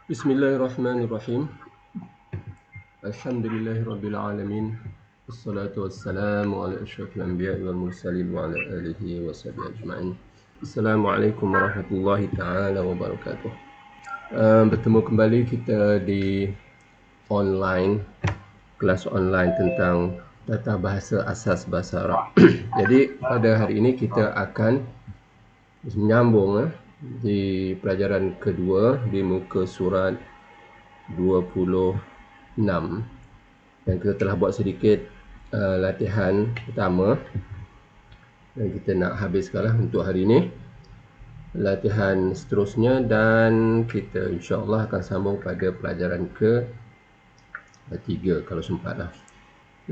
Bismillahirrahmanirrahim. Alhamdulillahirabbil alamin. Wassalatu wassalamu ala asyrafil anbiya'i wal mursalin wa ala alihi wa sahbihi ajma'in. Assalamualaikum warahmatullahi taala wabarakatuh. Bertemu kembali kita di online, kelas online tentang tata bahasa asas bahasa Arab. Jadi pada hari ini kita akan menyambung di pelajaran kedua di muka surat 26, dan kita telah buat sedikit latihan pertama dan kita nak habiskanlah untuk hari ini latihan seterusnya, dan kita insyaAllah akan sambung pada pelajaran ke-3 kalau sempatlah.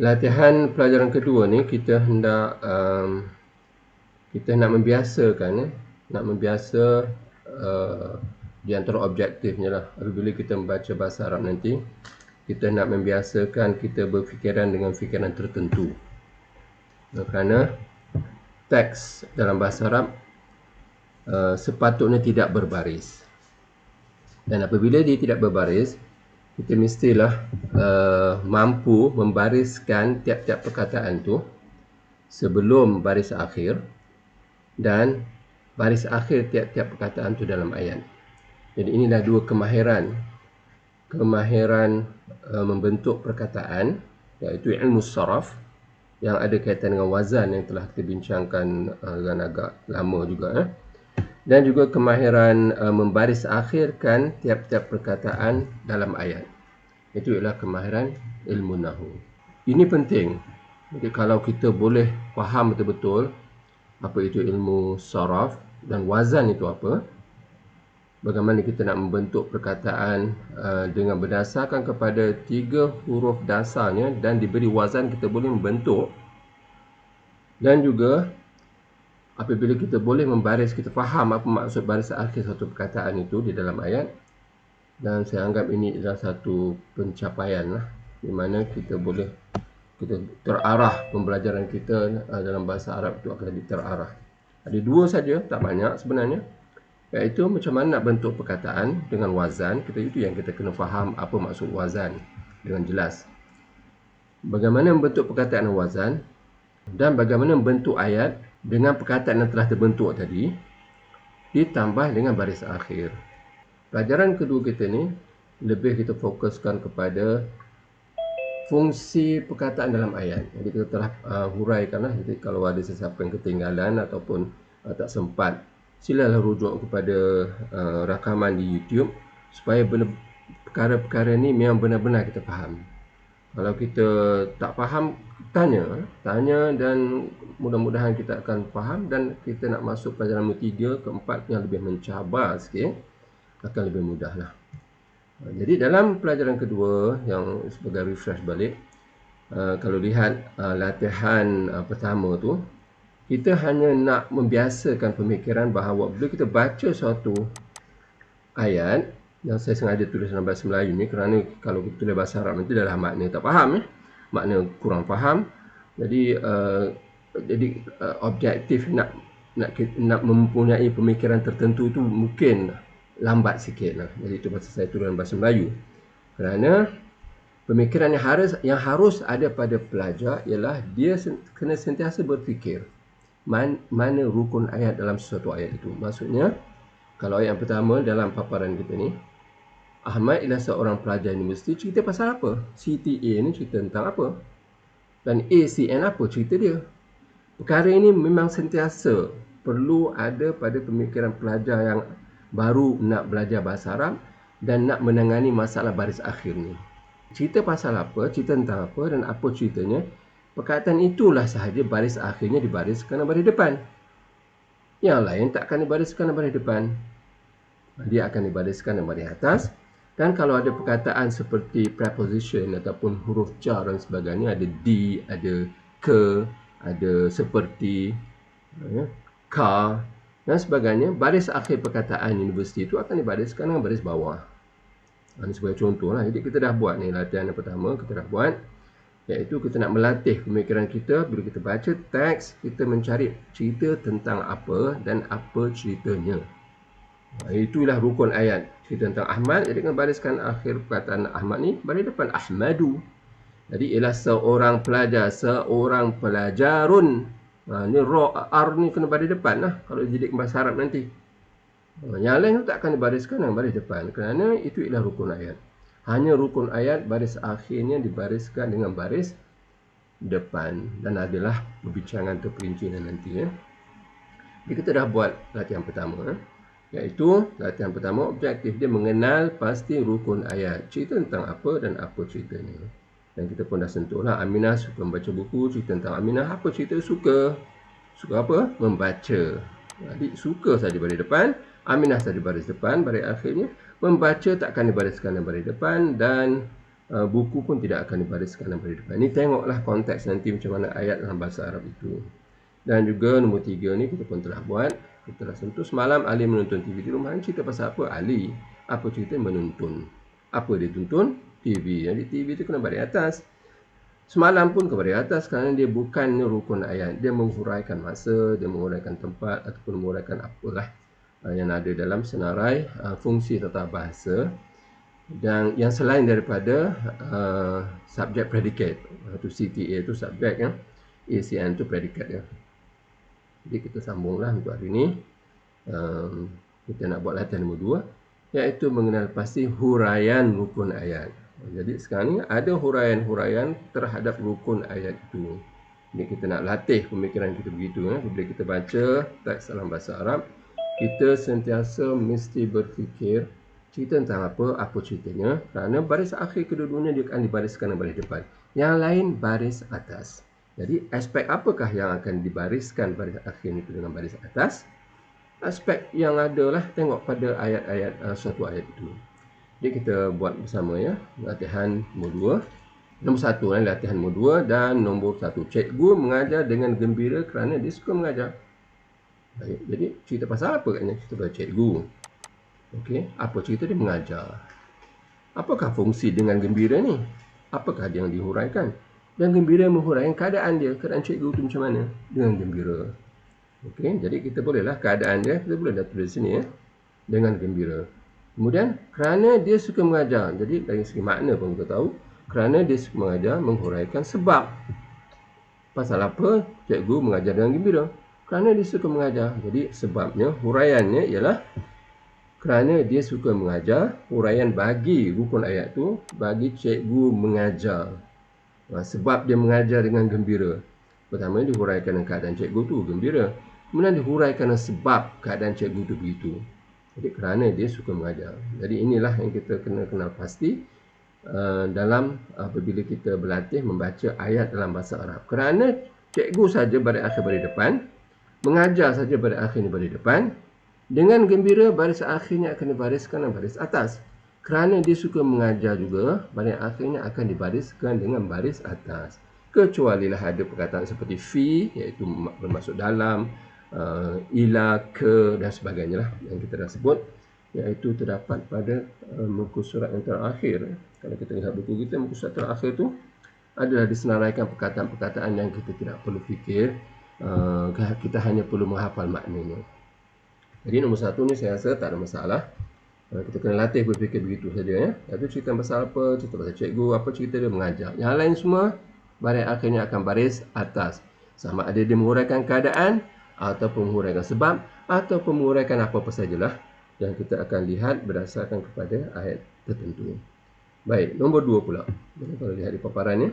Latihan pelajaran kedua ni kita hendak nak membiasa di antara objektifnya lah. Apabila kita membaca bahasa Arab nanti, kita nak membiasakan kita berfikiran dengan fikiran tertentu. Kerana teks dalam bahasa Arab sepatutnya tidak berbaris. Dan apabila dia tidak berbaris, kita mestilah mampu membariskan tiap-tiap perkataan tu sebelum baris akhir dan baris akhir tiap-tiap perkataan tu dalam ayat. Jadi inilah dua kemahiran membentuk perkataan, iaitu ilmu saraf yang ada kaitan dengan wazan yang telah kita bincangkan dengan agak lama juga, dan juga kemahiran membaris akhirkan tiap-tiap perkataan dalam ayat. Itu ialah kemahiran ilmu nahwu. Ini penting. Jadi kalau kita boleh faham betul-betul apa itu ilmu saraf dan wazan itu apa, bagaimana kita nak membentuk perkataan dengan berdasarkan kepada 3 huruf dasarnya dan diberi wazan, kita boleh membentuk. Dan juga apabila kita boleh membaris, kita faham apa maksud baris akhir satu perkataan itu di dalam ayat. Dan saya anggap ini adalah satu pencapaian lah, di mana kita terarah pembelajaran kita dalam bahasa Arab itu akan lebih terarah. Ada 2 saja, tak banyak sebenarnya, iaitu macam mana nak bentuk perkataan dengan wazan. Itu yang kita kena faham apa maksud wazan dengan jelas. Bagaimana membentuk perkataan dengan wazan, dan bagaimana membentuk ayat dengan perkataan yang telah terbentuk tadi ditambah dengan baris akhir. Pelajaran kedua kita ni lebih kita fokuskan kepada fungsi perkataan dalam ayat. Jadi kita telah huraikanlah. Jadi kalau ada sesiapa yang ketinggalan ataupun tak sempat, silalah rujuk kepada rakaman di YouTube supaya perkara-perkara ni memang benar-benar kita faham. Kalau kita tak faham, tanya dan mudah-mudahan kita akan faham, dan kita nak masuk pelajaran nombor 3, ke-4 yang lebih mencabar sikit, akan lebih mudah lah. Jadi dalam pelajaran kedua yang sebagai refresh balik, kalau lihat latihan pertama tu, kita hanya nak membiasakan pemikiran bahawa bila kita baca suatu ayat, yang saya sengaja tulis dalam bahasa Melayu ni kerana kalau kita tulis bahasa Arab nanti adalah makna tak faham, makna kurang faham. Jadi objektif nak mempunyai pemikiran tertentu tu mungkin lambat sikit lah. Jadi itu pasal saya tulis dalam bahasa Melayu. Kerana pemikiran yang harus ada pada pelajar ialah dia kena sentiasa berfikir mana rukun ayat dalam sesuatu ayat itu. Maksudnya, kalau ayat yang pertama dalam paparan kita ni, Ahmad ialah seorang pelajar universiti, cerita pasal apa? CTA ni cerita tentang apa? Dan ACN apa cerita dia? Perkara ini memang sentiasa perlu ada pada pemikiran pelajar yang baru nak belajar bahasa Arab dan nak menangani masalah baris akhir ni. Cerita pasal apa, cerita tentang apa dan apa ceritanya. Perkataan itulah sahaja baris akhirnya dibariskan dalam baris depan. Yang lain tak akan dibariskan dalam baris depan. Dia akan dibariskan dalam baris atas. Dan kalau ada perkataan seperti preposition ataupun huruf jar dan sebagainya, ada di, ada ke, ada seperti, ka dan sebagainya, baris akhir perkataan universiti itu akan dibariskan dengan baris bawah. Ini sebagai contoh lah. Jadi kita dah buat ni latihan yang pertama, kita dah buat, iaitu kita nak melatih pemikiran kita. Bila kita baca teks, kita mencari cerita tentang apa dan apa ceritanya. Itulah rukun ayat. Cerita tentang Ahmad, jadi kan bariskan akhir perkataan Ahmad ni baris depan Ahmadu. Jadi ialah seorang pelajar, seorang pelajarun. Ni R ni kena baris depan lah kalau jadi bahasa Arab nanti. Yang lain tu tak akan dibariskan dengan baris depan kerana itu ialah rukun ayat. Hanya rukun ayat baris akhirnya dibariskan dengan baris depan, dan adalah perbincangan terperinci nanti ya. Jadi kita dah buat latihan pertama, iaitu latihan pertama objektif dia mengenal pasti rukun ayat. Cerita tentang apa dan apa ceritanya. Dan kita pun dah sentuh lah, Aminah suka membaca buku. Cerita tentang Aminah, apa cerita suka? Suka apa? Membaca. Jadi suka saja baris depan, Aminah saja baris depan, baris akhirnya. Membaca tak akan dibariskan dalam baris depan, dan buku pun tidak akan dibariskan dalam baris depan. Ini tengoklah konteks nanti macam mana ayat dalam bahasa Arab itu. Dan juga nombor 3 ni kita pun telah buat. Kita dah sentuh semalam Ali menonton TV di rumah. Ini cerita pasal apa? Ali. Apa cerita menonton? Apa dia tonton? TV. Jadi TV itu kena baris atas. Semalam pun ke baris atas kerana dia bukan rukun ayat. Dia menghuraikan masa, dia menghuraikan tempat ataupun menghuraikan apalah yang ada dalam senarai fungsi tata bahasa. Dan yang selain daripada subjek predikat. Itu CTA itu subjek ya. ACN itu predikat ya. Jadi kita sambunglah untuk hari ini. Kita nak buat latihan nombor 2, iaitu mengenal pasti huraian rukun ayat. Jadi sekarang ni ada huraian-huraian terhadap rukun ayat itu. Jadi kita nak latih pemikiran kita begitu. Bila kita baca teks dalam bahasa Arab, kita sentiasa mesti berfikir cerita tentang apa ceritanya. Kerana baris akhir kedua-duanya dia akan dibariskan dalam baris depan. Yang lain baris atas. Jadi aspek apakah yang akan dibariskan baris akhir itu dengan baris atas? Aspek yang adalah tengok pada ayat-ayat suatu ayat itu. Jadi kita buat bersama ya. Latihan nombor 2. Nombor 1 latihan nombor 2, dan nombor 1. Cikgu mengajar dengan gembira kerana dia suka mengajar. Baik, jadi cerita pasal apa katnya? Cerita pasal cikgu. Okey, apa cerita dia mengajar? Apakah fungsi dengan gembira ni? Apakah dia yang dihuraikan? Dan gembira menghuraikan keadaan dia. Keadaan cikgu tu macam mana? Dengan gembira. Okey, jadi kita bolehlah keadaan dia, kita boleh dah tulis sini ya. Dengan gembira. Kemudian, kerana dia suka mengajar. Jadi, dari segi makna pun kita tahu. Kerana dia suka mengajar, menghuraikan sebab. Pasal apa cikgu mengajar dengan gembira? Kerana dia suka mengajar. Jadi, sebabnya, huraiannya ialah kerana dia suka mengajar. Huraian bagi rukun ayat tu, bagi cikgu mengajar. Sebab dia mengajar dengan gembira. Pertama, dihuraikan dengan keadaan cikgu tu gembira. Kemudian dihuraikan dengan sebab keadaan cikgu tu begitu. Jadi kerana dia suka mengajar. Jadi inilah yang kita kena kenal pasti dalam apabila kita berlatih membaca ayat dalam bahasa Arab. Kerana cikgu saja baris akhir baris depan, mengajar saja baris akhir baris depan, dengan gembira baris akhirnya akan dibariskan dalam baris atas. Kerana dia suka mengajar juga, baris akhirnya akan dibariskan dengan baris atas. Kecualilah ada perkataan seperti fi, iaitu bermaksud dalam, ila, ke dan sebagainya lah yang kita dah sebut, iaitu terdapat pada muka surat yang terakhir. Kalau kita lihat buku kita, muka surat terakhir tu adalah disenaraikan perkataan-perkataan yang kita tidak perlu fikir, kita hanya perlu menghafal maknanya. Jadi nombor 1 ni saya rasa tak ada masalah. Kita kena latih berfikir begitu saja ya. Itu cerita pasal apa, cerita pasal cikgu, apa cerita dia mengajar. Yang lain semua baris akhirnya akan baris atas. Sama ada dia menguraikan keadaan, ataupun menguraikan sebab, ataupun menguraikan apa-apa sajalah yang kita akan lihat berdasarkan kepada ayat tertentu. Baik, nombor 2 pula. Jadi kalau lihat di paparannya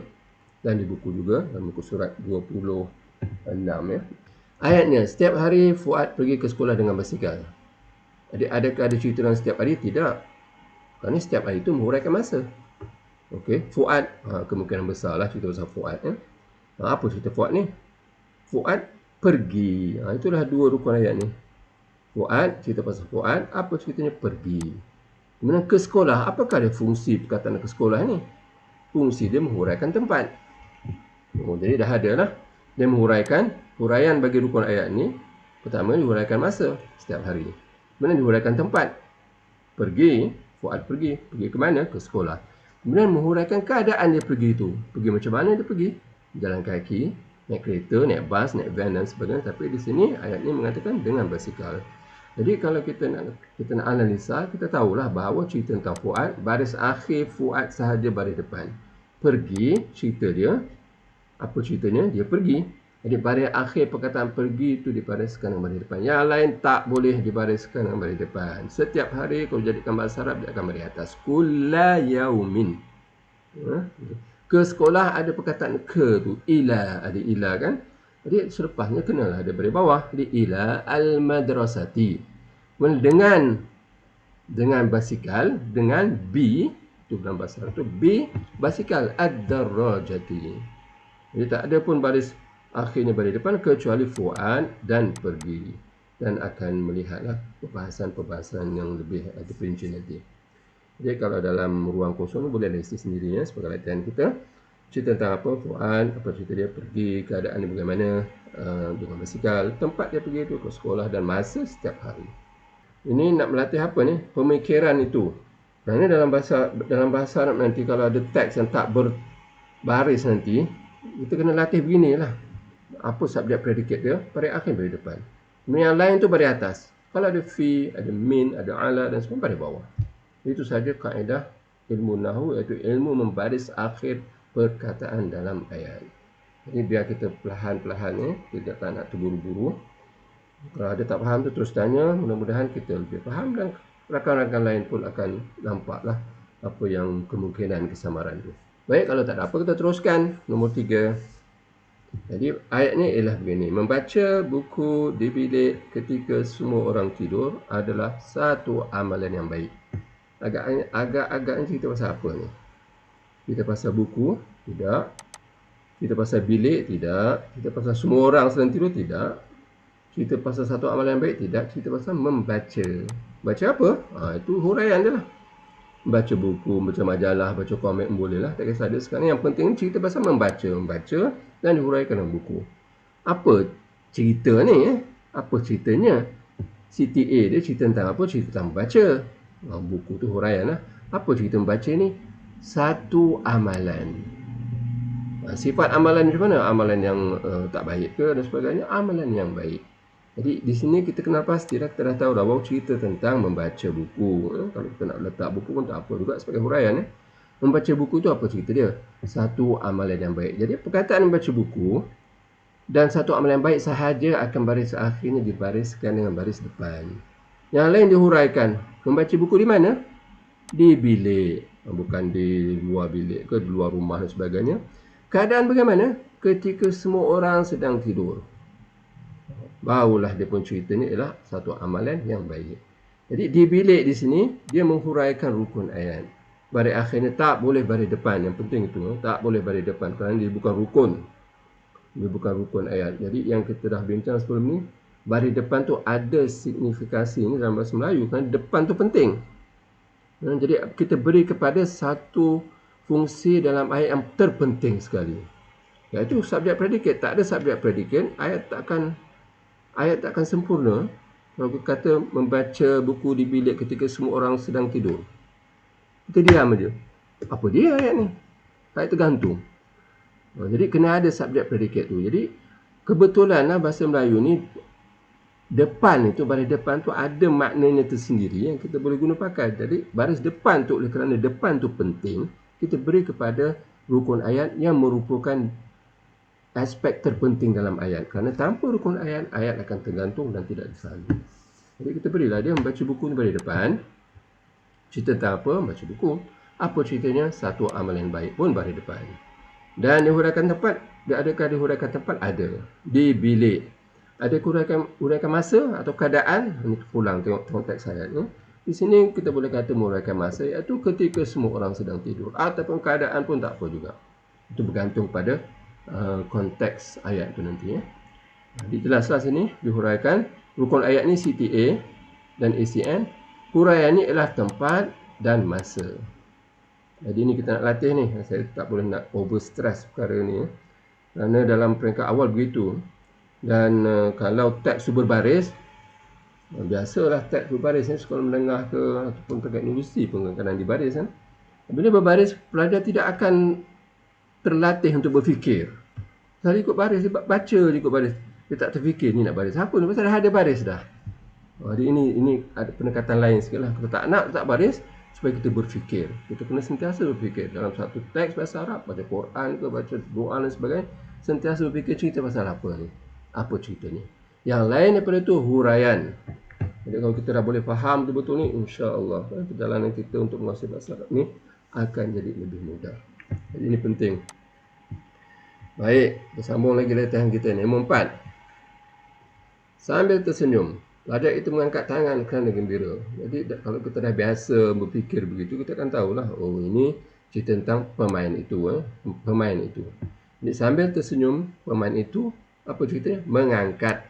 dan di buku juga, dalam buku surat 26 ya. Ayatnya, setiap hari Fuad pergi ke sekolah dengan basikal. Adakah ada cerita dalam setiap hari? Tidak. Kerana setiap hari itu menguraikan masa. Okey, Fuad, kemungkinan besar lah cerita pasal Fuad. Apa cerita Fuad ni? Fuad pergi. Itulah dua rukun ayat ni. Fuad, cerita pasal Fuad. Apa ceritanya? Pergi. Kemudian ke sekolah. Apakah ada fungsi perkataan ke sekolah ni? Fungsi dia menghuraikan tempat. Jadi dah ada lah. Dia menghuraikan. Huraian bagi rukun ayat ni. Pertama, dihuraikan masa setiap hari. Kemudian dihuraikan tempat. Pergi, Fuad pergi. Pergi ke mana? Ke sekolah. Kemudian menghuraikan keadaan dia pergi itu. Pergi macam mana dia pergi? Jalan kaki, naik kereta, naik bas, naik van dan sebagainya. Tapi di sini ayat ini mengatakan dengan basikal. Jadi kalau kita nak analisa, kita tahulah bahawa cerita tentang Fuad, baris akhir Fuad sahaja baris depan. Pergi, cerita dia, apa ceritanya? Dia pergi. Jadi baris akhir perkataan pergi itu dibariskan dengan baris depan. Yang lain tak boleh dibariskan dengan baris depan. Setiap hari kalau jadikan bahasa Arab, dia akan baris atas. Kulla yaumin. Ke sekolah ada perkataan ke tu. Ila, ada ila kan? Jadi selepasnya kenalah ada baris bawah. Jadi ila al-madrasati. Dengan basikal, dengan bi, itu dalam bahasa Arab tu, bi basikal ad-darajati. Jadi tak ada pun baris akhirnya baris depan kecuali Fuad dan pergi. Dan akan melihatlah perbahasan-perbahasan yang lebih perinci nanti. Jadi kalau dalam ruang kosong boleh analisis sendiri ya, sebagai latihan kita. Cerita tentang apa Fuad, apa cerita dia pergi, keadaan dia bagaimana dengan basikal, tempat dia pergi itu ke sekolah dan masa setiap hari. Ini nak melatih apa ni? Pemikiran itu. Kerana dalam bahasa Arab nanti kalau ada teks yang tak berbaris nanti, kita kena latih beginilah. Apa subjek predikat dia? Baris akhir baris depan. Yang lain tu baris atas. Kalau ada fi, ada min, ada ala dan semua baris bawah. Itu saja kaedah ilmu nahwu, iaitu ilmu membaris akhir perkataan dalam ayat. Jadi biar kita perlahan-perlahan ni, tidak nak terburu-buru. Kalau ada tak faham tu terus tanya, mudah-mudahan kita lebih faham dan rakan-rakan lain pun akan nampaklah apa yang kemungkinan kesamaran tu. Baik, kalau tak ada apa kita teruskan. Nombor 3. Jadi ayatnya ialah begini. Membaca buku di bilik ketika semua orang tidur adalah satu amalan yang baik. Agak-agaknya cerita pasal apa ni? Cerita pasal buku? Tidak. Cerita pasal bilik? Tidak. Cerita pasal semua orang sedang tidur? Tidak. Cerita pasal satu amalan yang baik? Tidak. Cerita pasal membaca. Baca apa? Itu huraian dia lah. Baca buku, baca majalah, baca komik boleh lah. Tak kisah dia sekarang. Yang penting cerita pasal membaca. Membaca dan dihuraikan dalam buku. Apa cerita ni? Apa ceritanya? CTA dia cerita tentang apa? Cerita tentang membaca. Buku tu huraian lah. Apa cerita membaca ni? Satu amalan. Sifat amalan macam mana? Amalan yang tak baik ke dan sebagainya? Amalan yang baik. Jadi di sini kita kenal pasti dah, kita dah tahu dah bahawa cerita tentang membaca buku. Kalau kita nak letak buku pun tak apa juga sebagai huraian. Membaca buku tu apa cerita dia? Satu amalan yang baik. Jadi perkataan membaca buku dan satu amalan yang baik sahaja akan baris akhirnya dibariskan dengan baris depan. Yang lain dihuraikan. Membaca buku di mana? Di bilik. Bukan di luar bilik ke di luar rumah dan sebagainya. Keadaan bagaimana? Ketika semua orang sedang tidur. Barulah dia pun ceritanya ialah satu amalan yang baik. Jadi di bilik di sini, dia menghuraikan rukun ayat. Baris akhirnya tak boleh baris depan. Yang penting itu, tak boleh baris depan. Kerana dia bukan rukun. Dia bukan rukun ayat. Jadi yang kita dah bincang sebelum ni, baris depan tu ada signifikasi ni dalam bahasa Melayu. Kerana depan tu penting. Jadi kita beri kepada satu fungsi dalam ayat yang terpenting sekali. Iaitu subjek predikat. Tak ada subjek predikat, ayat takkan sempurna kalau kita kata membaca buku di bilik ketika semua orang sedang tidur. Kita diam aja. Apa dia ayat ni? Ayat tergantung. Jadi kena ada subjek predikat tu. Jadi kebetulanlah bahasa Melayu ni depan itu, baris depan tu ada maknanya tersendiri yang kita boleh guna pakai. Jadi baris depan tu, oleh kerana depan tu penting, kita beri kepada rukun ayat yang merupakan aspek terpenting dalam ayat. Kerana tanpa rukun ayat, ayat akan tergantung dan tidak disalin. Jadi kita berilah dia membaca buku ni baris depan. Cerita tentang apa? Baca buku. Apa ceritanya? Satu amalan baik pun baris depan. Dan dihuraikan tempat, adakah dihuraikan tempat? Ada. Di bilik. Ada huraikan masa atau keadaan? Ini pulang tengok teks ayat ni. Di sini kita boleh kata menguraikan masa, iaitu ketika semua orang sedang tidur. Ataupun keadaan pun tak apa juga. Itu bergantung pada konteks ayat tu nanti ya. Dijelaslah sini dihuraikan rukun ayat ni CTA dan ACN. Huraian ni ialah tempat dan masa. Jadi ni kita nak latih ni. Saya tak boleh nak over stress perkara ni ya. Kerana dalam peringkat awal begitu. Dan kalau teks tu berbaris, biasalah teks berbaris sekolah menengah ke ataupun peringkat universiti pun kadang-kadang dibaris kan. Bila berbaris, pelajar tidak akan terlatih untuk berfikir. Saya ikut baris, dia baca je ikut baris. Dia tak terfikir ni nak baris apa ni, pasal dah ada baris dah. Jadi ini ada pendekatan lain sikit lah. Kita tak nak letak baris supaya kita berfikir. Kita kena sentiasa berfikir. Dalam satu teks bahasa Arab, baca Quran ke, baca doa dan sebagainya, sentiasa berfikir cerita pasal apa ni? Apa ceritanya? Yang lain daripada itu, huraian. Jadi kalau kita dah boleh faham betul-betul ni, insya-Allah perjalanan kita untuk menguasai bahasa Arab ni akan jadi lebih mudah. Jadi ini penting. Baik, kita sambung lagi latihan kita ni. Nombor 4. Sambil tersenyum. Pelajar itu mengangkat tangan kerana gembira. Jadi kalau kita dah biasa berfikir begitu, kita akan tahulah, oh ini cerita tentang pemain itu. Pemain itu. Jadi sambil tersenyum, pemain itu, apa ceritanya? Mengangkat.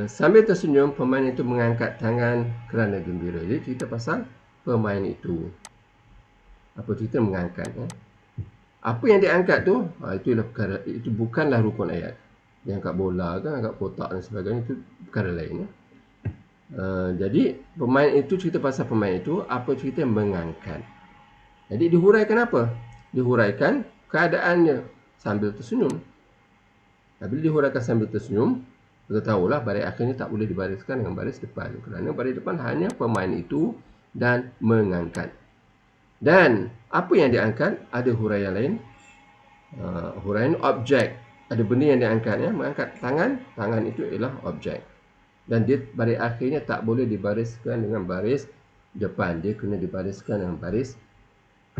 Sambil tersenyum, pemain itu mengangkat tangan kerana gembira. Jadi cerita pasal pemain itu. Apa cerita mengangkat? Apa yang diangkat tu? Itulah perkara, itu bukanlah rukun ayat. Dia angkat bola kan, angkat kotak dan sebagainya, itu perkara lain. Jadi pemain itu, cerita pasal pemain itu, apa cerita mengangkat. Jadi dihuraikan apa? Dihuraikan keadaannya sambil tersenyum. Bila dihuraikan sambil tersenyum, kita tahulah baris akhirnya tak boleh dibariskan dengan baris depan. Kerana baris depan hanya pemain itu dan mengangkat. Dan apa yang diangkat? Ada huraian lain. Huraian objek. Ada benda yang diangkat, ya. Mengangkat tangan, tangan itu ialah objek. Dan dia baris akhirnya tak boleh dibariskan dengan baris depan. Dia kena dibariskan dengan baris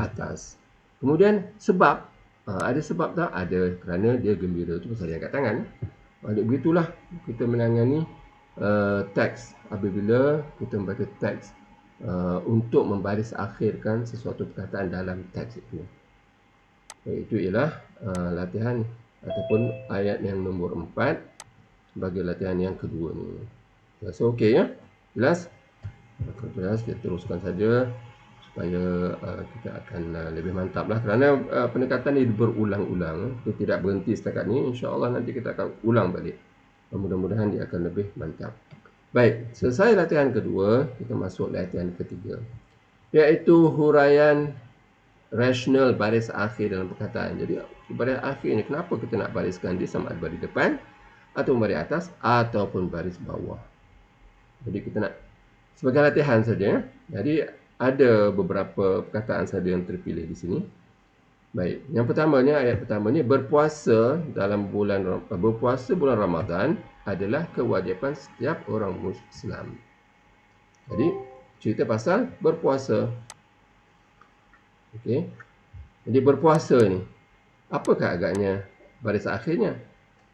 atas. Kemudian sebab, ada sebab tak? Ada, kerana dia gembira. Itu pasal dia angkat tangan. Jadi begitulah kita menangani teks. Apabila kita membaca teks untuk membaris akhirkan sesuatu perkataan dalam teks itu. Itu ialah latihan ataupun ayat yang nombor 4 sebagai latihan yang kedua ni. Rasa okey ya? Jelas? Kalau jelas, kita teruskan saja supaya kita akan lebih mantap lah. Kerana pendekatan ini berulang-ulang. Kita tidak berhenti setakat ni. InsyaAllah nanti kita akan ulang balik. Mudah-mudahan dia akan lebih mantap. Baik, selesai latihan kedua, kita masuk latihan ketiga. Iaitu huraian rasional baris akhir dalam perkataan. Jadi baris akhir ni, kenapa kita nak bariskan dia sama ada baris depan, atau baris atas, ataupun baris bawah. Jadi kita nak sebagai latihan saja. Jadi ada beberapa perkataan saja yang terpilih di sini. Baik, yang pertamanya, ayat pertamanya, berpuasa bulan Ramadan adalah kewajipan setiap orang Muslim. Jadi cerita pasal berpuasa. Okey. Jadi berpuasa ni, apakah agaknya baris akhirnya?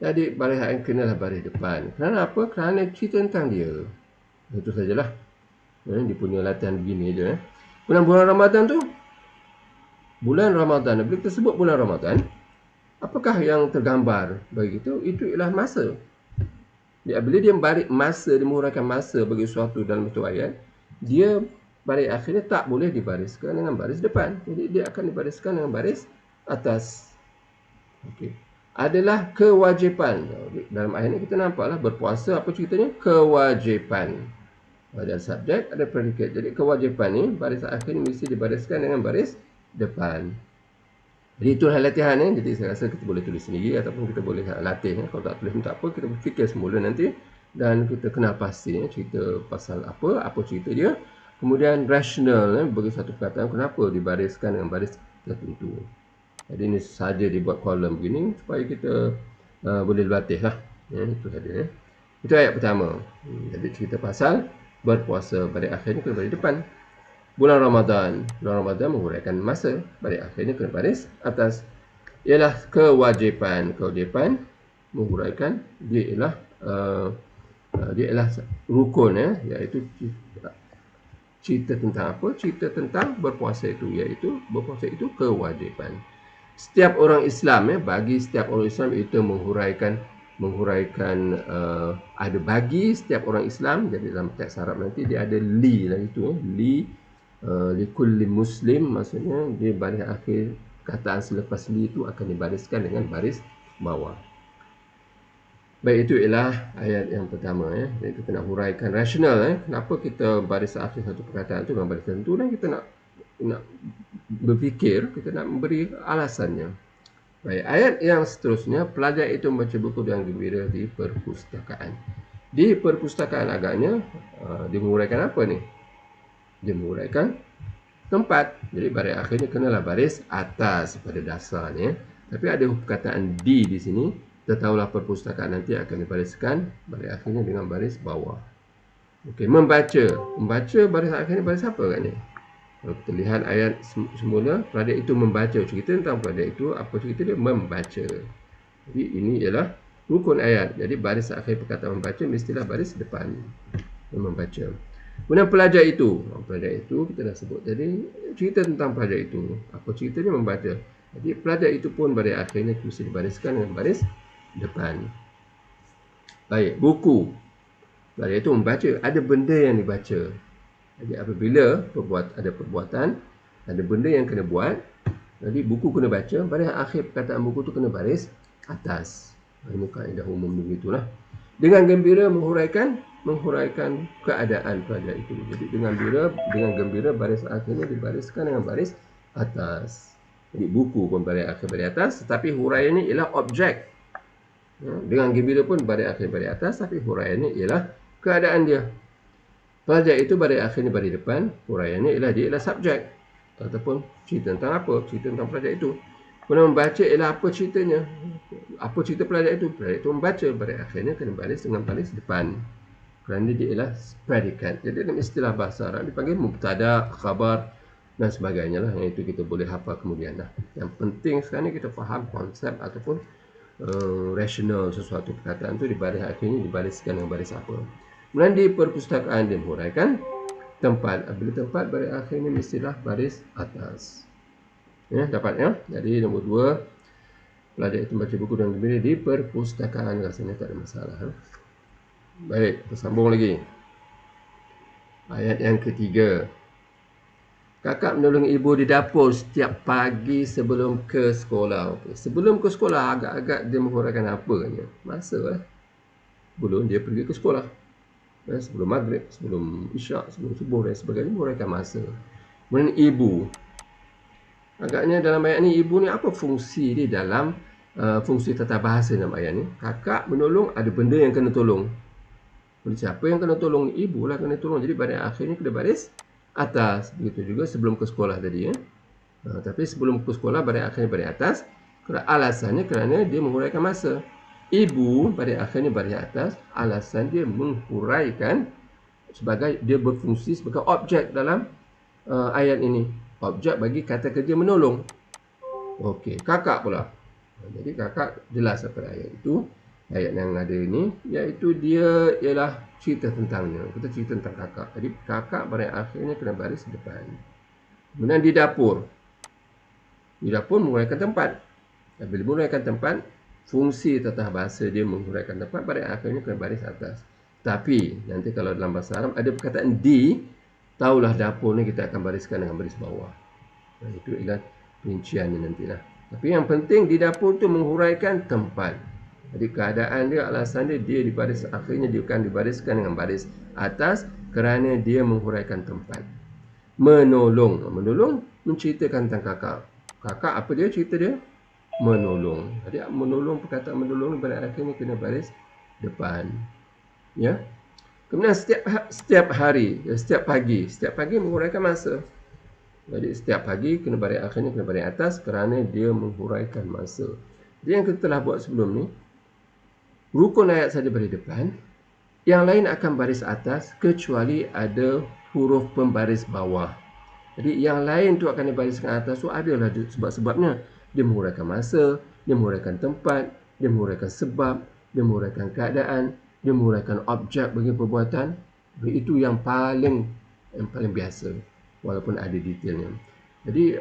Jadi baris akhirnya adalah baris depan. Kerana apa? Kerana cerita tentang dia. Itu sajalah. Dia punya latihan begini je. Bulan Ramadan tu, bulan Ramadan, bila kita sebut bulan Ramadan, apakah yang tergambar bagi kita? Itu ialah masa. Bila dia baris masa, dia menguraikan masa bagi sesuatu dalam satu ayat, dia baris akhirnya tak boleh dibariskan dengan baris depan. Jadi dia akan dibariskan dengan baris atas. Okey. Adalah kewajipan. Dalam ayat ini kita nampaklah berpuasa, apa ceritanya? Kewajipan. Ada subjek, ada predikat. Jadi kewajipan ni, baris akhir ni mesti dibariskan dengan baris depan. Jadi itulah latihan ni. Jadi saya rasa kita boleh tulis sendiri ataupun kita boleh latih. Kalau tak tulis pun tak apa, kita berfikir semula nanti. Dan kita kenal pasti cerita pasal apa cerita dia. Kemudian rasional bagi satu perkataan, kenapa dibariskan dengan baris tertentu. Jadi ini sahaja dibuat kolom begini supaya kita boleh berlatih lah. Itu saja. Itu ayat pertama. Jadi cerita pasal berpuasa, baris akhirnya kena baris depan. Bulan Ramadan menguraikan masa, baris akhirnya kena baris atas. Ialah kewajipan. Kewajipan menguraikan dia ialah rukun, iaitu cerita tentang apa? Cerita tentang berpuasa itu, iaitu berpuasa itu kewajipan. Setiap orang Islam, bagi setiap orang Islam itu menghuraikan ada bagi setiap orang Islam. Jadi dalam teks Arab nanti dia ada li lah itu, li kulli muslim, maksudnya dia baris akhir kataan selepas li itu akan dibariskan dengan baris bawah. Baik, itu ialah ayat yang pertama. Jadi kita nak huraikan rasional. Kenapa kita baris akhir satu perkataan itu dengan baris tertentu, dan kita nak berfikir, kita nak memberi alasannya. Baik, ayat yang seterusnya, pelajar itu membaca buku dengan gembira di perpustakaan. Di perpustakaan agaknya, dia menguraikan apa ni? Dia menguraikan tempat. Jadi baris akhirnya kenalah baris atas pada dasarnya. Tapi ada perkataan di sini. Kita tahulah perpustakaan nanti akan dibariskan baris akhirnya dengan baris bawah. Okey, membaca. Membaca baris akhirnya baris apa kat ni? Kalau kita lihat ayat semula, pelajar itu membaca. Cerita tentang pelajar itu, apa cerita dia? Membaca. Jadi ini ialah rukun ayat. Jadi baris akhir perkataan membaca mestilah baris depan. Membaca. Kemudian pelajar itu kita dah sebut tadi, cerita tentang pelajar itu. Apa ceritanya? Membaca. Jadi pelajar itu pun baris akhirnya mesti dibariskan dengan baris depan. Baik, buku. Pelajar itu membaca, ada benda yang dibaca. Jadi apabila ada perbuatan, ada benda yang kena buat, jadi buku kena baca, baris akhir perkataan buku tu kena baris atas. Ini kaedah umum begitulah. Dengan gembira menghuraikan keadaan pelajar itu. Jadi dengan gembira baris akhirnya dibariskan dengan baris atas. Jadi buku pun baris akhir baris atas, tetapi huraiannya ialah objek. Dengan gembira pun baris akhir baris atas, tapi huraiannya ialah keadaan dia. Pelajar itu baris akhirnya baris depan, huraiannya ialah dia ialah subjek. Ataupun cerita tentang apa? Cerita tentang pelajar itu. Kemudian membaca ialah apa ceritanya? Apa cerita pelajar itu? Pelajar itu membaca, baris akhirnya kena baris dengan baris depan. Kerana dia ialah predikat. Jadi dalam istilah bahasa Arab dipanggil mubtada, khabar dan sebagainya lah. Yang itu kita boleh hafal kemudian lah. Yang penting sekarang ni kita faham konsep ataupun rasional sesuatu perkataan tu di baris akhirnya dibariskan dengan baris apa. Kemudian di perpustakaan dia menguraikan tempat. Bila tempat baris akhirnya mestilah baris atas. Ya, dapat ya. Jadi nombor 2, pelajar itu baca buku dan gembira di perpustakaan. Rasanya tak ada masalah. Baik, kita sambung lagi. Ayat yang ketiga. Kakak menolong ibu di dapur setiap pagi sebelum ke sekolah. Okay. Sebelum ke sekolah, agak-agak dia menguraikan apa kan? Masa lah. Sebelum dia pergi ke sekolah. Sebelum maghrib, sebelum isyak, sebelum subuh dan sebagainya, menguraikan masa. Kemudian ibu. Agaknya dalam ayat ni, ibu ni apa fungsi dia dalam fungsi tata bahasa dalam ayat ni? Kakak menolong, ada benda yang kena tolong. Jadi siapa yang kena tolong? Ibu lah kena tolong. Jadi baris akhirnya kena baris atas. Begitu juga sebelum ke sekolah tadi. Tapi sebelum ke sekolah, baris akhirnya baris atas. Alasannya kerana dia menguraikan masa. Ibu baris akhirnya baris atas, alasan dia menghuraikan sebagai dia berfungsi sebagai objek dalam ayat ini. Objek bagi kata kerja menolong. Okey, kakak pula. Jadi kakak jelas apa ayat itu. Ayat yang ada ini, iaitu dia ialah cerita tentangnya. Kita cerita tentang kakak. Jadi kakak baris akhirnya kena baris depan. Kemudian di dapur. Di dapur menguraikan tempat. Bila menguraikan tempat, fungsi tata bahasa dia menguraikan tempat, baris akhirnya kena baris atas. Tapi nanti kalau dalam bahasa Arab ada perkataan di, tahulah dapur ni kita akan bariskan dengan baris bawah. Itu ialah rinciannya nantilah. Tapi yang penting di dapur tu menghuraikan tempat. Jadi keadaan dia, alasan dia di baris akhirnya dia akan dibariskan dengan baris atas kerana dia menghuraikan tempat. Menolong. Menolong menceritakan tentang kakak. Kakak apa dia cerita dia? Menolong. Jadi menolong, perkataan menolong baris akhirnya kena baris depan. Ya. Kemudian setiap hari, setiap pagi menghuraikan masa. Jadi setiap pagi kena baris akhirnya kena baris atas kerana dia menghuraikan masa. Jadi yang kita telah buat sebelum ni, rukun ayat saja baris depan, yang lain akan baris atas kecuali ada huruf pembaris bawah. Jadi yang lain tu akan dibariskan atas tu adalah sebab-sebabnya. Dia menguraikan masa, dia menguraikan tempat, dia menguraikan sebab, dia menguraikan keadaan, dia menguraikan objek bagi perbuatan. Itu yang paling biasa, walaupun ada detailnya. Jadi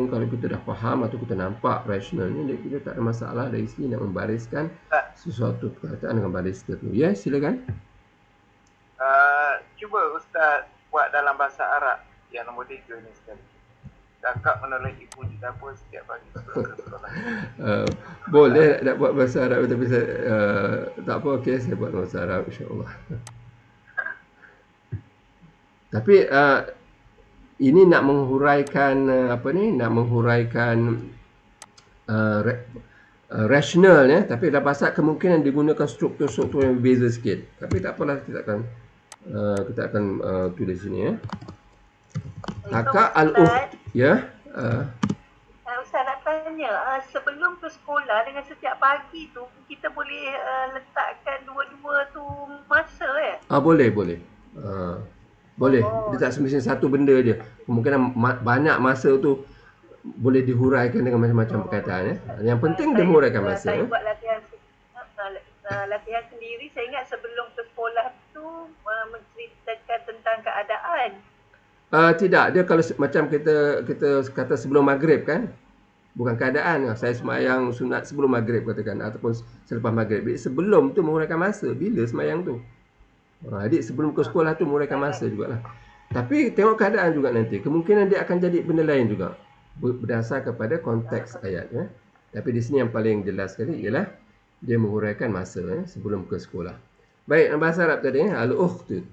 kalau kita dah faham atau kita nampak rasionalnya, kita tak ada masalah dari sini nak membariskan sesuatu perkataan dengan baris tertentu. Ya, silakan. Cuba Ustaz buat dalam bahasa Arab yang nombor 3 ni sekali. Kakak menolong ibu di dapur setiap pagi sebelum ke sekolah. Boleh nak buat bahasa Arab, tapi tak apa, okey, saya buat bahasa Arab insya-Allah. Tapi ini nak menghuraikan rasional ya, tapi dalam bahasa Arab kemungkinan digunakan struktur-struktur yang berbeza sikit. Tapi tak apalah, kita akan tulis sini ya. Kakak al-ukht ya. Ustaz nak tanya, sebelum ke sekolah dengan setiap pagi tu, kita boleh letakkan dua-dua tu masa Boleh. Boleh. Dia tak semestinya satu benda je. Kemungkinan banyak masa tu boleh dihuraikan dengan macam-macam perkataan ya. Yang penting dia menguraikan masa. Saya buat latihan sendiri. Saya ingat sebelum ke sekolah tu menceritakan tentang keadaan. Tidak, dia kalau macam kita kata sebelum maghrib kan, bukan keadaan. Saya semayang sunat sebelum maghrib katakan, ataupun selepas maghrib. Jadi sebelum tu menguraikan masa, bila semayang tu. Adik sebelum ke sekolah tu menguraikan masa jugalah. Tapi tengok keadaan juga nanti. Kemungkinan dia akan jadi benda lain juga, berdasar kepada konteks ayat ya. Tapi di sini yang paling jelas sekali ialah dia menguraikan masa sebelum ke sekolah. Baik, dalam bahasa Arab tadi al-ukht.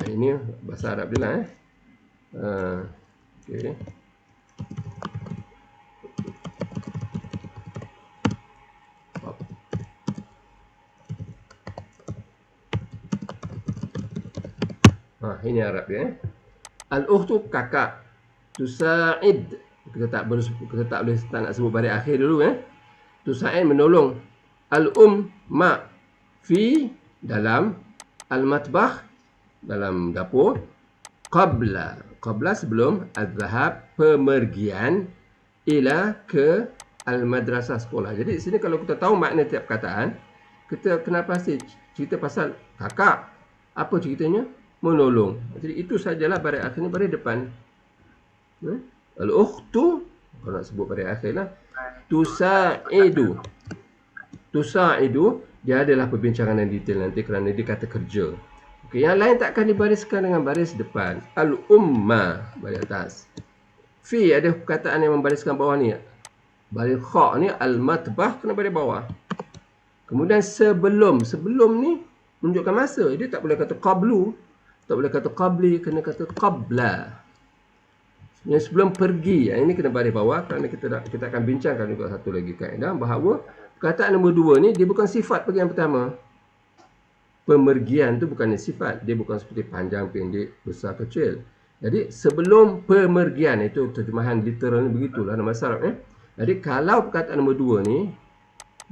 Ini bahasa Arab dia lah okey. Ini Arab ya. Al-ukht tu kakak. Tusa'id. Kita tak boleh tak nak sebut baris akhir dulu ya. Tusa'id menolong. Mak fi dalam, al-matbakh dalam dapur, qabla sebelum, al-zahab pemergian, ila ke al-madrasah sekolah. Jadi sini kalau kita tahu makna tiap perkataan, kita kena pasti cerita pasal kakak. Apa ceritanya? Menolong. Jadi itu sajalah baris akhirnya, baris depan. Al-ukhtu, kalau nak sebut baris akhir lah, tusa'idu. Dia adalah perbincangan yang detail nanti kerana dia kata kerja. Okey, yang lain takkan dibariskan dengan baris depan. Al-umma, baris atas. Fi, ada perkataan yang membariskan bawah ni. Baris kha ni, al-matbah kena baris bawah. Kemudian sebelum ni menunjukkan masa. Dia tak boleh kata qablu, tak boleh kata qabli, kena kata qabla. Yang sebelum pergi, yang ini kena baris bawah kerana kita akan bincangkan juga satu lagi kaedah bahawa perkataan nombor 2 ni dia bukan sifat bagi yang pertama. Pemergian tu bukannya sifat, dia bukan seperti panjang, pendek, besar, kecil. Jadi sebelum pemergian, itu terjemahan literal ni begitulah dalam bahasa Arab Jadi kalau perkataan nombor 2 ni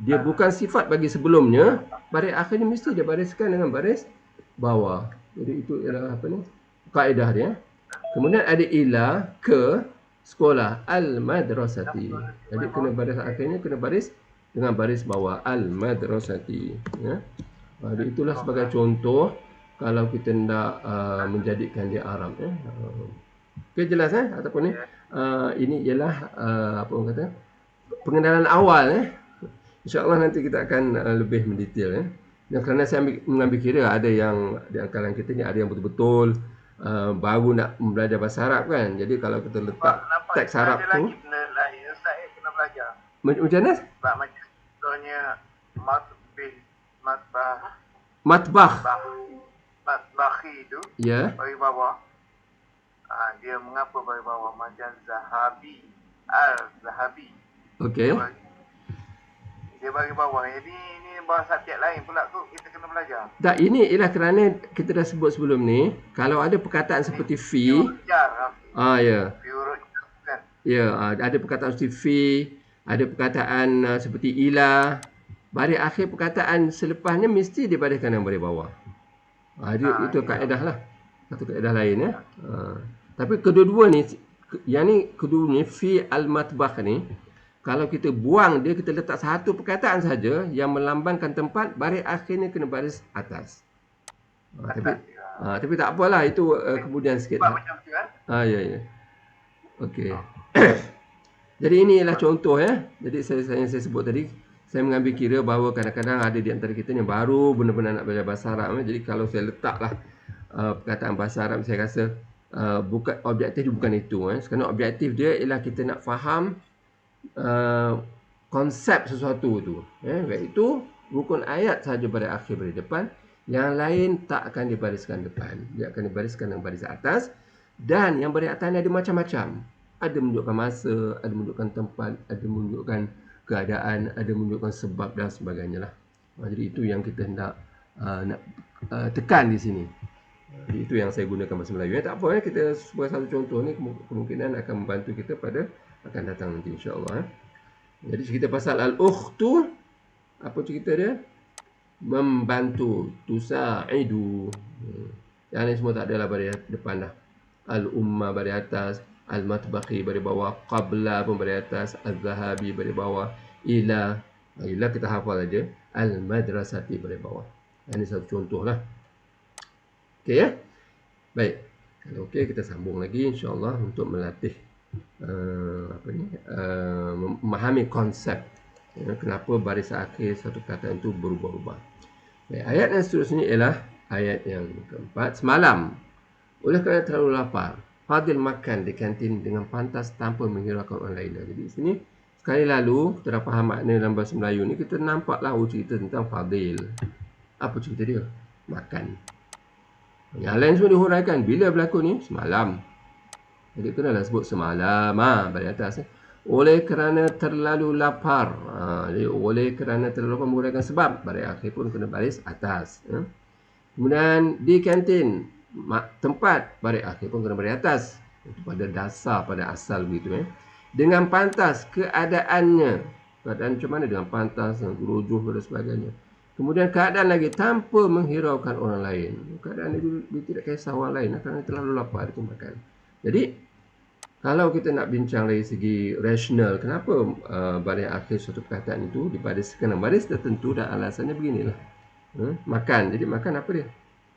dia bukan sifat bagi sebelumnya, baris akhir ni mesti dia bariskan dengan baris bawah. Jadi itu ialah kaedah dia. Kemudian ada ila ke sekolah, al-madrasati. Jadi kena baris akhirnya kena baris dengan baris bawah, al-madrasati ya. Jadi itulah sebagai contoh kalau kita nak menjadikan dia Arab Okey, jelas ataupun ini ialah apa orang kata, pengenalan awal InsyaAllah nanti kita akan lebih mendetail Dan kerana saya mengambil kira ada yang di kalangan kita ni ada yang betul-betul baru nak belajar bahasa Arab kan. Jadi kalau kita letak teks Arab tu, lagi benda lain saya kena belajar. Macam mana? Sebab macam contohnya matbakhi tu bagi bawah. Dia mengapa bagi bawah macam zahabi, al-zahabi. Okey. Dia bagi bawah. Jadi ini bahasa subjek lain pula tu kita kena belajar. Tak, ini ialah kerana kita dah sebut sebelum ni, kalau ada perkataan seperti fi, ada perkataan seperti fi, ada perkataan seperti ila, baris akhir perkataan selepasnya mesti dibariskan dengan baris bawah. Itu kaedah lah. Satu kaedah lain Tapi kedua-dua ni, yang ni kedua ni fi al-matbakh ni, kalau kita buang dia, kita letak satu perkataan saja yang melambangkan tempat, baris akhirnya kena baris atas. Tapi tak apalah, itu kemudian sikit. Macam tu ya. Okey. Jadi ini ialah contoh Jadi saya sebut tadi, saya mengambil kira bahawa kadang-kadang ada di antara kita yang baru benar-benar nak belajar bahasa Arab Jadi kalau saya letaklah perkataan bahasa Arab, saya rasa bukan objektif dia bukan itu Sekarang objektif dia ialah kita nak faham konsep sesuatu tu iaitu rukun ayat sahaja baris akhir baris depan, yang lain tak akan dibariskan depan, dia akan dibariskan dengan baris atas. Dan yang baris atas ni ada macam-macam, ada menunjukkan masa, ada menunjukkan tempat, ada menunjukkan keadaan, ada menunjukkan sebab dan sebagainya lah. Jadi itu yang kita nak tekan di sini. Jadi itu yang saya gunakan bahasa Melayu. Tak apa, kita sebagai satu contoh ni kemungkinan akan membantu kita pada akan datang nanti insya-Allah. Jadi cerita pasal al-ukhtu, apa cerita dia? Membantu, tusa'idu. Yang lain semua tak adalah pada depan dah. Al-umma pada atas, al-matbaqi pada bawah, qabla pun pada atas, al-zahabi pada bawah, ila kita hafal aja, al-madrasati pada bawah. Ini satu contoh lah. Okey ya? Baik. Kalau okey, kita sambung lagi insya-Allah untuk melatih memahami konsep kenapa baris akhir satu perkataan itu berubah-ubah. Baik, ayat yang seterusnya ialah ayat yang keempat. Semalam, oleh kerana terlalu lapar, Fadil makan di kantin dengan pantas tanpa menghiraukan orang lain. Jadi di sini sekali lalu kita dah faham makna dalam bahasa Melayu ni, kita nampaklah cerita tentang Fadil. Apa cerita dia? Makan. Yang lain semua dihuraikan. Bila berlaku ni? Semalam. Jadi kenalah sebut semalam pada atas. Oleh kerana terlalu lapar. Jadi oleh kerana terlalu lapar menguraikan sebab. Baris akhir pun kena baris atas. Kemudian di kantin, tempat, baris akhir pun kena baris atas. Itu pada dasar, pada asal begitu. Dengan pantas keadaannya. Keadaan macam mana? Dengan pantas, dengan rujuh dan sebagainya. Kemudian keadaan lagi tanpa menghiraukan orang lain. Keadaan dia tidak kisah orang lain kerana terlalu lapar dia pun makan. Jadi kalau kita nak bincang dari segi rasional, kenapa baris akhir suatu perkataan itu dibariskan dalam baris tertentu, dan alasannya beginilah. Makan. Jadi makan apa dia?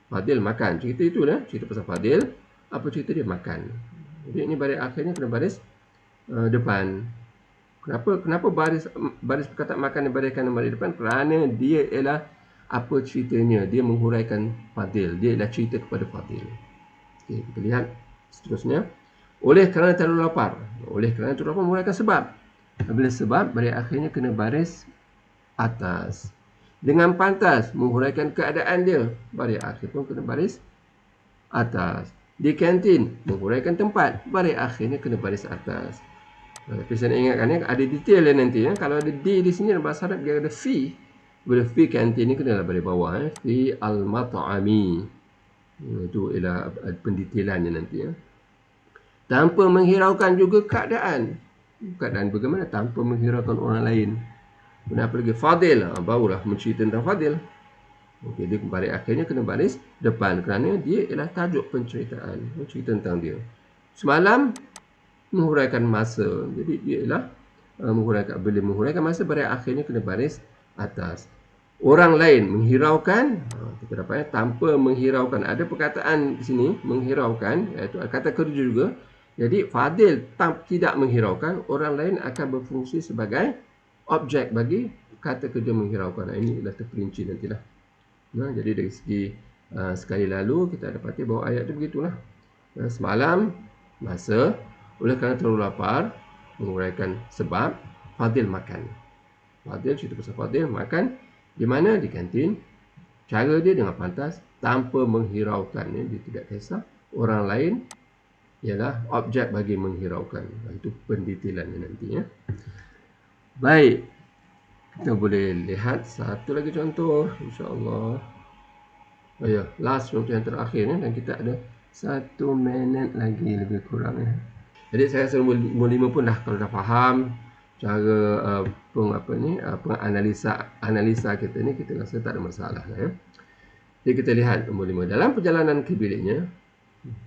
Fadil makan. Cerita itu lah. Cerita pasal Fadil. Apa cerita dia? Makan. Jadi ini baris akhirnya kena baris depan. Kenapa baris perkataan makan dibariskan dalam baris depan? Kerana dia ialah apa ceritanya. Dia menghuraikan Fadil. Dia ialah cerita kepada Fadil. Okey, kita lihat seterusnya. Oleh kerana terlalu lapar. Oleh kerana terlalu lapar menguraikan sebab. Bila sebab, baris akhirnya kena baris atas. Dengan pantas menghuraikan keadaan dia. Baris akhir pun kena baris atas. Di kantin menghuraikan tempat. Baris akhirnya kena baris atas. Tapi saya nak ingatkan ada detail dia nanti. Kalau ada D di sini dalam bahasa Arab dia ada fi. Bila fi kantin ni kena baris bawah. Fi al-mat'ami. Itu ialah pendetailannya nanti. Tanpa menghiraukan juga keadaan. Keadaan bagaimana? Tanpa menghiraukan orang lain. Kenapa lagi? Fadil. Barulah mencerita tentang Fadil. Okey, dia baris akhirnya kena baris depan. Kerana dia ialah tajuk penceritaan. Cerita tentang dia. Semalam, menghuraikan masa. Jadi dia ialah bila menghuraikan masa, baris akhirnya kena baris atas. Orang lain menghiraukan. Kita dapatnya tanpa menghiraukan. Ada perkataan di sini, menghiraukan. Iaitu kata kerja juga. Jadi Fadil tidak menghiraukan, orang lain akan berfungsi sebagai objek bagi kata kerja menghiraukan. Ini adalah terperinci nantilah. Jadi dari segi sekali lalu kita dapati bahawa ayat itu begitulah. Semalam, masa, oleh kerana terlalu lapar, menguraikan sebab, Fadil makan. Fadil, cerita pasal Fadil makan. Di mana? Di kantin. Cara dia dengan pantas, tanpa menghiraukan. Dia tidak kisah orang lain ialah objek bagi menghiraukan. Itu pendetailannya nanti. Baik. Kita boleh lihat satu lagi contoh. InsyaAllah. Last contoh yang terakhir. Dan kita ada 1 minit lagi lebih kurang. Jadi saya rasa nombor 5 pun dah, kalau dah faham cara analisa kita ni, kita rasa tak ada masalah. Jadi kita lihat nombor 5. Dalam perjalanan ke biliknya,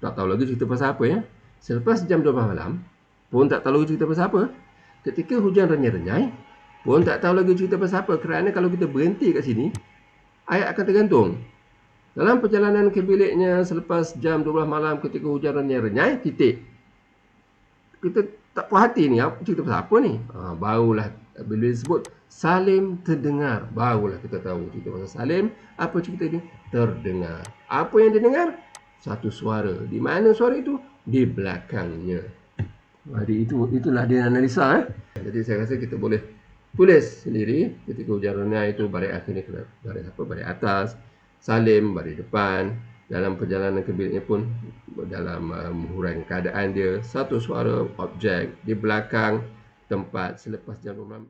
tak tahu lagi cerita pasal apa ya. Selepas jam 12 malam, pun tak tahu lagi cerita pasal apa. Ketika hujan renyai-renyai, pun tak tahu lagi cerita pasal apa. Kerana kalau kita berhenti kat sini, ayat akan tergantung. Dalam perjalanan ke biliknya selepas jam 12 malam ketika hujan renyai-renyai, titik. Kita tak puas hati ni, cerita pasal apa ni? Barulah bila disebut Salim terdengar, barulah kita tahu cerita pasal Salim. Apa cerita dia? Terdengar. Apa yang didengar? Satu suara. Di mana suara itu? Di belakangnya. Jadi itulah dia analisa. Jadi saya rasa kita boleh tulis sendiri. Ketika hujan renyai itu baris akhirnya kena baris apa? Baris atas. Salim baris depan. Dalam perjalanan ke biliknya pun dalam menghuraikan keadaan dia, satu suara objek di belakang tempat selepas jam 12 malam.